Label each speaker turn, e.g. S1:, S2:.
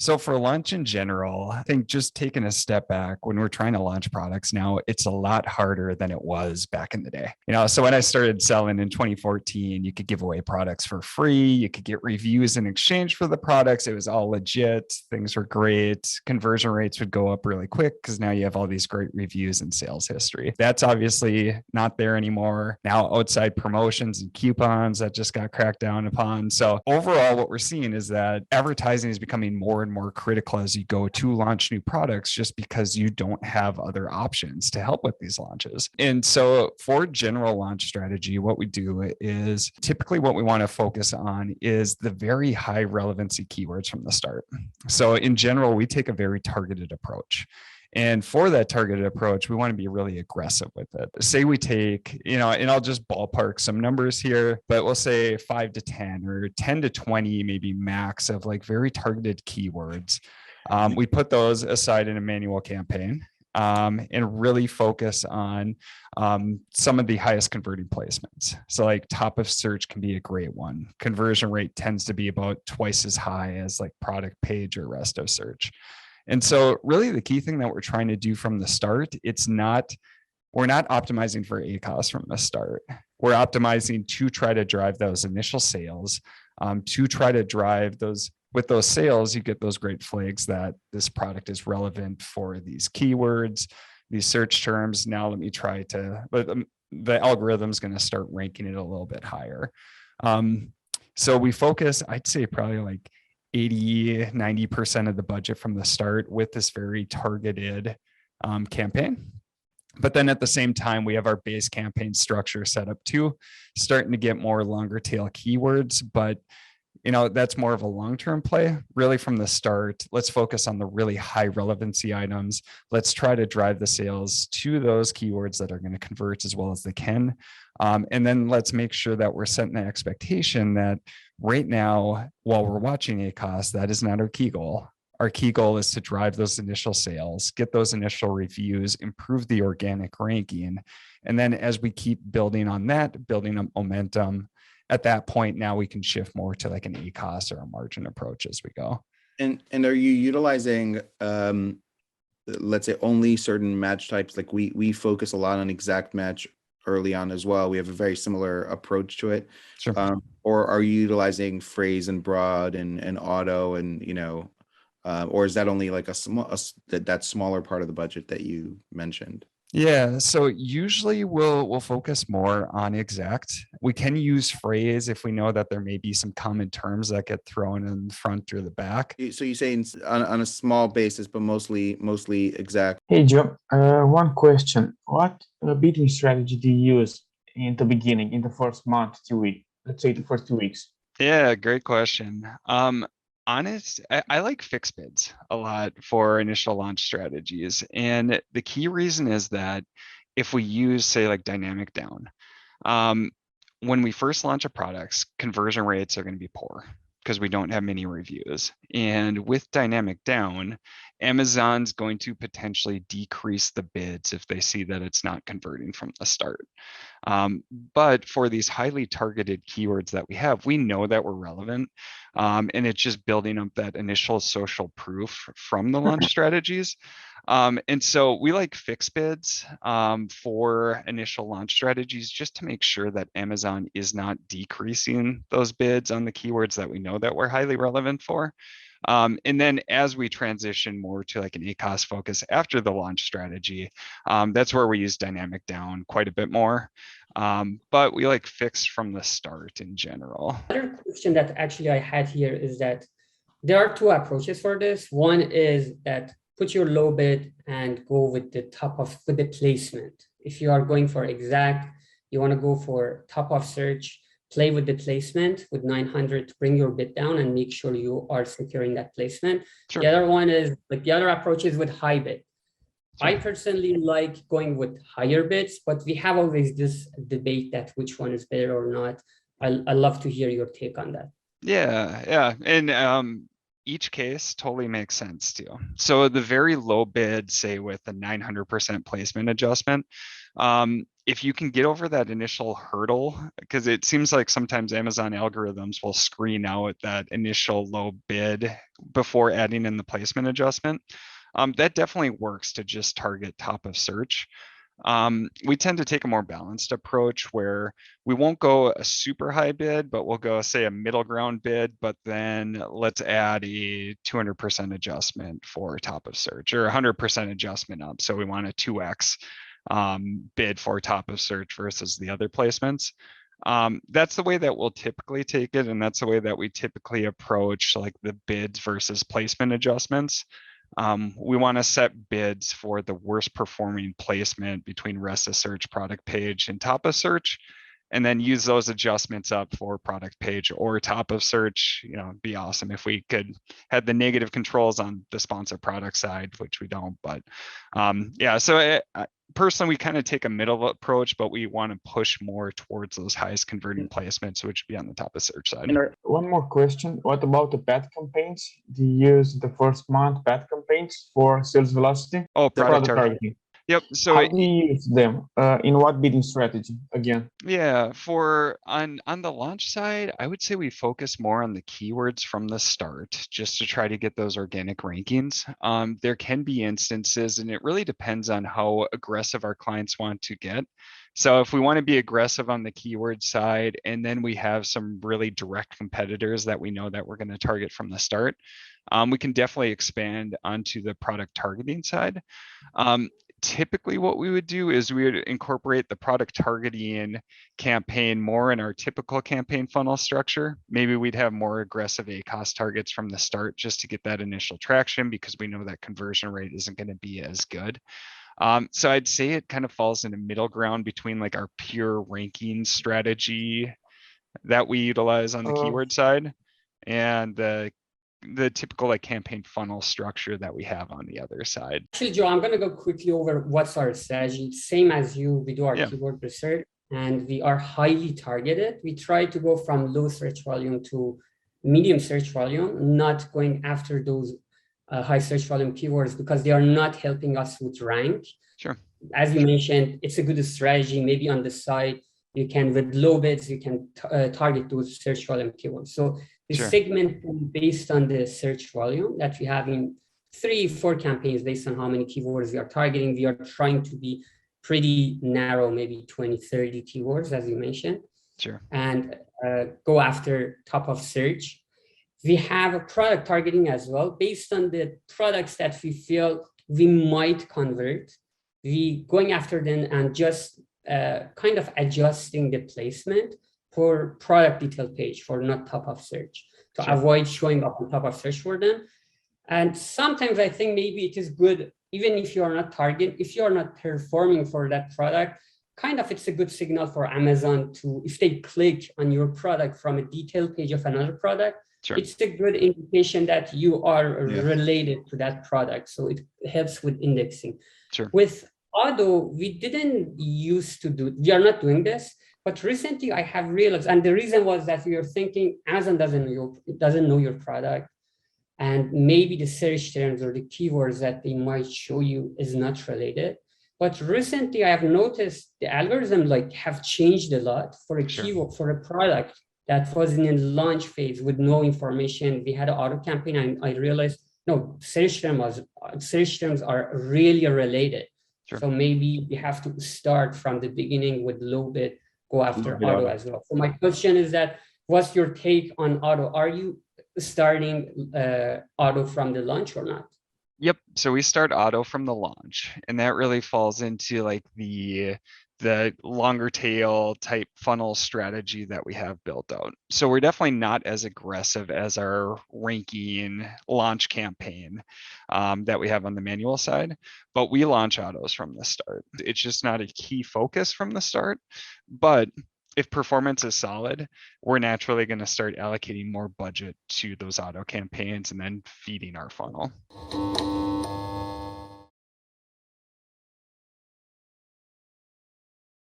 S1: So for launch in general, I think just taking a step back when we're trying to launch products now, it's a lot harder than it was back in the day. So when I started selling in 2014, you could give away products for free. You could get reviews in exchange for the products. It was all legit. Things were great. Conversion rates would go up really quick because now you have all these great reviews and sales history. That's obviously not there anymore. Now outside promotions and coupons that just got cracked down upon. So overall, what we're seeing is that advertising is becoming more and more critical as you go to launch new products, just because you don't have other options to help with these launches. And so for general launch strategy, what we do is typically what we want to focus on is the very high relevancy keywords from the start. So in general, we take a very targeted approach. And for that targeted approach, we want to be really aggressive with it. Say we take, and I'll just ballpark some numbers here, but we'll say 5 to 10 or 10 to 20, maybe max of like very targeted keywords. We put those aside in a manual campaign and really focus on some of the highest converting placements. So like top of search can be a great one. Conversion rate tends to be about twice as high as like product page or rest of search. And so really the key thing that we're trying to do from the start, we're not optimizing for ACoS from the start. We're optimizing to try to drive those initial sales, to try to drive those. With those sales, you get those great flags that this product is relevant for these keywords, these search terms. Now let me try but the algorithm's going to start ranking it a little bit higher. So we focus, I'd say probably like 80-90% of the budget from the start with this very targeted campaign. But then at the same time, we have our base campaign structure set up too, starting to get more longer tail keywords. But that's more of a long-term play. Really from the start, let's focus on the really high relevancy items. Let's try to drive the sales to those keywords that are going to convert as well as they can. And then let's make sure that we're setting the expectation that right now, while we're watching ACoS, that is not our key goal. Our key goal is to drive those initial sales, get those initial reviews, improve the organic ranking. And then as we keep building on that, building up momentum, at that point, now we can shift more to like an ACoS or a margin approach as we go.
S2: And are you utilizing, let's say, only certain match types? Like we focus a lot on exact match early on as well. We have a very similar approach to it.
S1: Sure.
S2: Or are you utilizing phrase and broad and auto and, or is that only like that smaller part of the budget that you mentioned?
S1: Yeah, so usually we'll focus more on exact. We can use phrase if we know that there may be some common terms that get thrown in the front or the back.
S2: So you're saying on a small basis, but mostly exact.
S3: Hey, Joe, one question. What bidding strategy do you use in the beginning, in the first month, 2 weeks? Let's say the first 2 weeks.
S1: Yeah, great question. I like fixed bids a lot for initial launch strategies. And the key reason is that if we use, say, like dynamic down, when we first launch a product, conversion rates are going to be poor because we don't have many reviews. And with dynamic down, Amazon's going to potentially decrease the bids if they see that it's not converting from the start. But for these highly targeted keywords that we have, we know that we're relevant. And it's just building up that initial social proof from the launch strategies. And so we like fixed bids for initial launch strategies just to make sure that Amazon is not decreasing those bids on the keywords that we know that we're highly relevant for. And then as we transition more to like an ACoS focus after the launch strategy, that's where we use dynamic down quite a bit more. But we like fixed from the start in general.
S4: Another question that actually I had here is that there are two approaches for this. One is that put your low bid and go with the with the placement. If you are going for exact, you want to go for top of search, play with the placement with 900 to bring your bid down and make sure you are securing that placement. Sure. The other one is like the other approach is with high bid. Sure. I personally like going with higher bids, but we have always this debate that which one is better or not. I love to hear your take on that.
S1: Yeah. And each case totally makes sense too. So the very low bid, say with a 900% placement adjustment, If you can get over that initial hurdle, because it seems like sometimes Amazon algorithms will screen out that initial low bid before adding in the placement adjustment. That definitely works to just target top of search. We tend to take a more balanced approach where we won't go a super high bid, but we'll go say a middle ground bid, but then let's add a 200% adjustment for top of search or 100% adjustment up. So we want a 2x bid for top of search versus the other placements. That's the way that we'll typically take it. And that's the way that we typically approach like the bids versus placement adjustments. We want to set bids for the worst performing placement between rest of search, product page, and top of search, and then use those adjustments up for product page or top of search. It'd be awesome if we could have the negative controls on the sponsor product side, which we don't. But yeah, so personally, we kind of take a middle approach, but we want to push more towards those highest converting placements, which would be on the top of search side.
S3: One more question. What about the bad campaigns? Do you use the first month bad campaigns for sales velocity?
S1: Oh, product targeting.
S3: targeting.
S1: Yep. So
S3: how do you use them? In what bidding strategy again?
S1: Yeah, for on the launch side, I would say we focus more on the keywords from the start, just to try to get those organic rankings. There can be instances, and it really depends on how aggressive our clients want to get. So if we want to be aggressive on the keyword side, and then we have some really direct competitors that we know that we're going to target from the start, we can definitely expand onto the product targeting side. Typically what we would do is we would incorporate the product targeting campaign more in our typical campaign funnel structure. Maybe we'd have more aggressive ACoS targets from the start just to get that initial traction, because we know that conversion rate isn't going to be as good. So I'd say it kind of falls in a middle ground between like our pure ranking strategy that we utilize on the keyword side and the typical like campaign funnel structure that we have on the other side.
S4: Actually, Joe, I'm going to go quickly over what's our strategy. Same as you, we do our keyword research and we are highly targeted. We try to go from low search volume to medium search volume, not going after those high search volume keywords because they are not helping us with rank.
S1: Sure.
S4: As you mentioned, it's a good strategy. Maybe on the side, you can, with low bids, you can target those search volume keywords. So the segment based on the search volume that we have in 3-4 campaigns based on how many keywords we are targeting. We are trying to be pretty narrow, maybe 20-30 keywords, as you mentioned.
S1: Sure.
S4: And go after top of search. We have a product targeting as well based on the products that we feel we might convert. We going after them and just kind of adjusting the placement for product detail page for not top of search to avoid showing up on top of search for them. And sometimes I think maybe it is good, even if you are not target, if you are not performing for that product, kind of it's a good signal for Amazon to, if they click on your product from a detail page of another product, it's a good indication that you are related to that product. So it helps with indexing. With auto, we didn't used to do, we are not doing this. But recently I have realized, and the reason was that we were thinking Amazon doesn't know your product, and maybe the search terms or the keywords that they might show you is not related. But recently I have noticed the algorithm have changed a lot for a keyword, for a product that was in a launch phase with no information. We had an auto campaign and I realized, no, search terms are really related. So maybe we have to start from the beginning with low bid, go after auto as well. So my question is that, what's your take on auto? Are you starting auto from the launch or not?
S1: Yep. So we start auto from the launch, and that really falls into like the longer tail type funnel strategy that we have built out. So we're definitely not as aggressive as our ranking launch campaign that we have on the manual side, but we launch autos from the start. It's just not a key focus from the start, but if performance is solid, we're naturally going to start allocating more budget to those auto campaigns and then feeding our funnel.